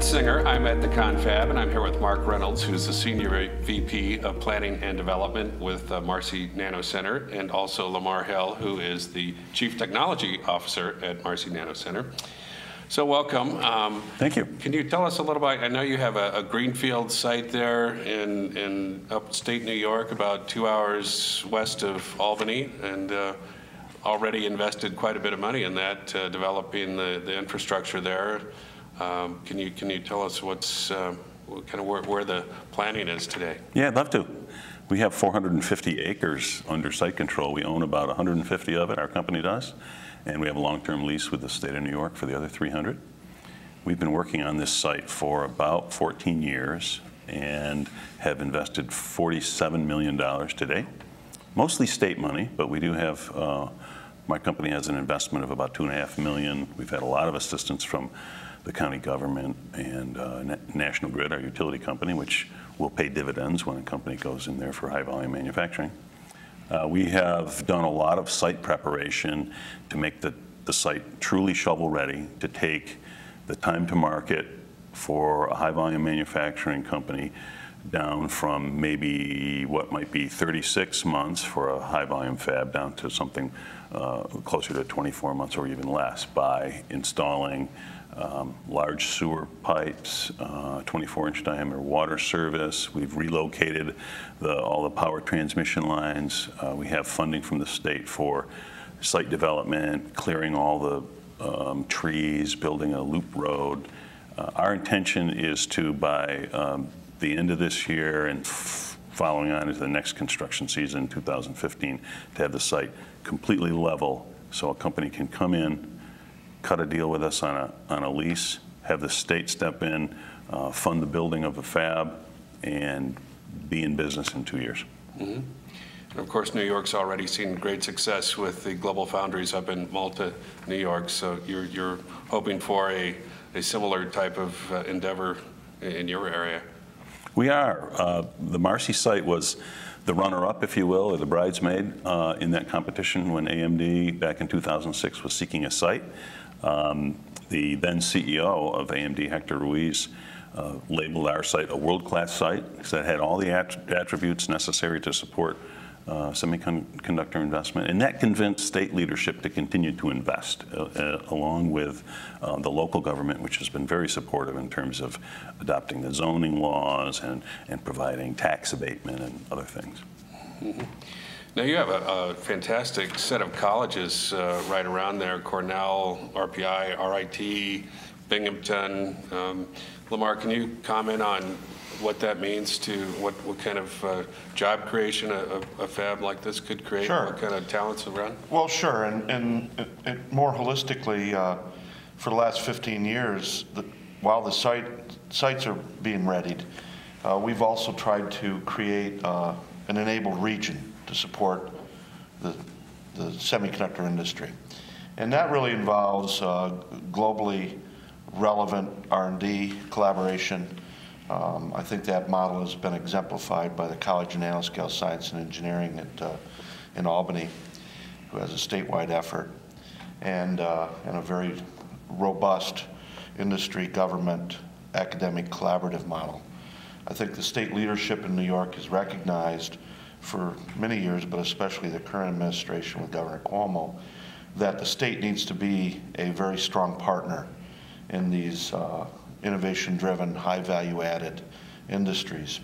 Singer. I'm at the ConFab, and I'm here with Mark Reynolds, who's the Senior VP of Planning and Development with Marcy Nanocenter, and also LaMar Hill, who is the Chief Technology Officer at Marcy Nanocenter. So welcome. Thank you. Can you tell us a little bit, I know you have a greenfield site there in upstate New York, about 2 hours west of Albany, and already invested quite a bit of money in that, developing the infrastructure there. Can you tell us what's where the planning is today? Yeah, I'd love to. We have 450 acres under site control. We own about 150 of it, our company does, and we have a long-term lease with the state of New York for the other 300. We've been working on this site for about 14 years and have invested $47 million today, mostly state money, but we do have, my company has an investment of about $2.5 million. We've had a lot of assistance from the county government and National Grid, our utility company, which will pay dividends when a company goes in there for high volume manufacturing. We have done a lot of site preparation to make the site truly shovel ready, to take the time to market for a high volume manufacturing company down from maybe what might be 36 months for a high volume fab down to something closer to 24 months or even less by installing large sewer pipes, 24-inch diameter water service. We've relocated all the power transmission lines. We have funding from the state for site development, clearing all the trees, building a loop road. Our intention is to, by the end of this year and following on into the next construction season in 2015, to have the site completely level so a company can come in, cut a deal with us on a lease, have the state step in, fund the building of a fab, and be in business in 2 years. Mm-hmm. And of course, New York's already seen great success with the Global Foundries up in Malta, New York. So you're hoping for a similar type of endeavor in your area. We are. The Marcy site was the runner-up, if you will, or the bridesmaid in that competition when AMD back in 2006 was seeking a site. The then CEO of AMD, Hector Ruiz, labeled our site a world-class site because it had all the attributes necessary to support semiconductor investment, and that convinced state leadership to continue to invest, along with the local government, which has been very supportive in terms of adopting the zoning laws and providing tax abatement and other things. Mm-hmm. Now you have a fantastic set of colleges right around there: Cornell, RPI, RIT, Binghamton. LaMar, can you comment on what that means to what kind of job creation a fab like this could create? Sure. What kind of talents around? Well, sure, and more holistically, for the last 15 years, while the sites are being readied, we've also tried to create an enabled region to support the semiconductor industry. And that really involves globally relevant R&D collaboration. I think that model has been exemplified by the College of Nanoscale Science and Engineering in Albany, who has a statewide effort, and a very robust industry, government, academic collaborative model. I think the state leadership in New York has recognized for many years, but especially the current administration with Governor Cuomo, that the state needs to be a very strong partner in these innovation-driven, high-value-added industries.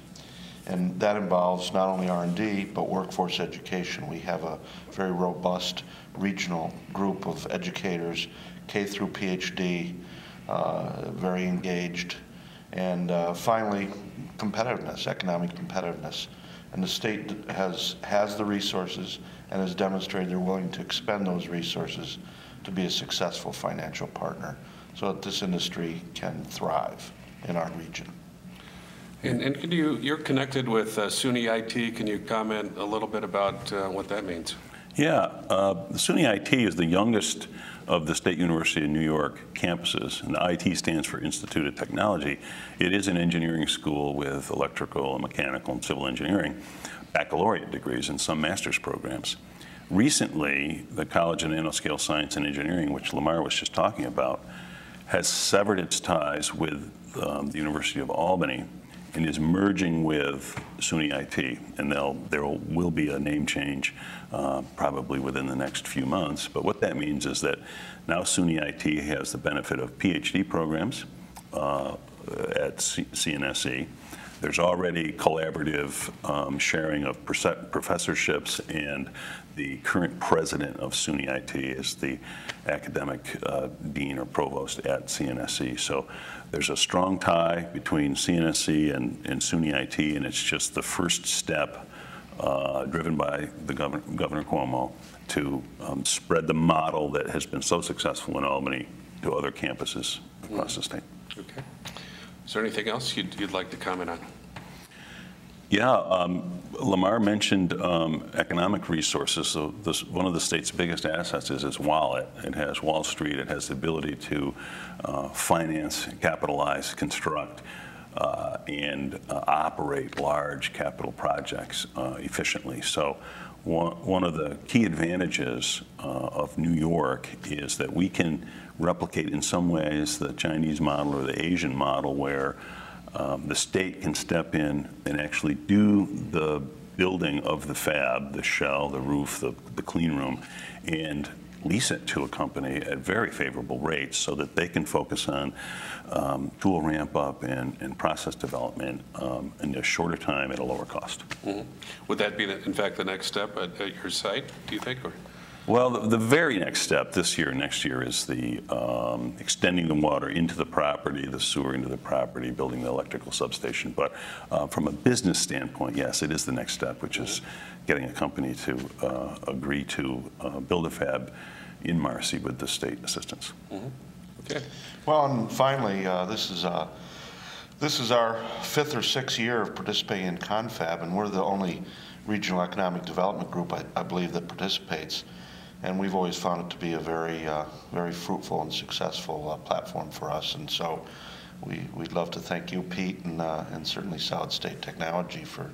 And that involves not only R&D, but workforce education. We have a very robust regional group of educators, K through PhD, very engaged. And finally, competitiveness, economic competitiveness. And the state has the resources and has demonstrated they're willing to expend those resources to be a successful financial partner so that this industry can thrive in our region. And can you're connected with SUNY IT. Can you comment a little bit about what that means? Yeah, the SUNY IT is the youngest of the State University of New York campuses, and the IT stands for Institute of Technology. It is an engineering school with electrical and mechanical and civil engineering baccalaureate degrees and some master's programs. Recently, the College of Nanoscale Science and Engineering, which LaMar was just talking about, has severed its ties with the University of Albany and is merging with SUNY IT, and there will be a name change probably within the next few months. But what that means is that now SUNY IT has the benefit of PhD programs at CNSE. There's already collaborative sharing of professorships, and the current president of SUNY IT is the academic dean or provost at CNSE. So there's a strong tie between CNSE and SUNY IT, and it's just the first step driven by the Governor Cuomo to spread the model that has been so successful in Albany to other campuses across the state. Okay. Is there anything else you'd like to comment on? Yeah, Lamar mentioned economic resources. So one of the state's biggest assets is its wallet. It has Wall Street. It has the ability to finance, capitalize, construct, and operate large capital projects efficiently. So one of the key advantages of New York is that we can replicate in some ways the Chinese model or the Asian model, where the state can step in and actually do the building of the fab, the shell, the roof, the clean room, and lease it to a company at very favorable rates so that they can focus on tool ramp up and process development in a shorter time at a lower cost. Mm-hmm. Would that be, in fact, the next step at your site, do you think? Or? Well, the very next step this year and next year is the extending the water into the property, the sewer into the property, building the electrical substation. But from a business standpoint, yes, it is the next step, which is getting a company to agree to build a fab in Marcy with the state assistance. Mm-hmm. Okay. Well, and finally, this is our 5th or 6th year of participating in ConFab, and we're the only regional economic development group, I believe, that participates. And we've always found it to be a very fruitful and successful platform for us. And so we'd love to thank you, Pete, and certainly Solid State Technology for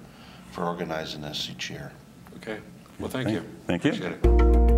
organizing this each year. Okay. Well, thank you. Thank you. Appreciate it.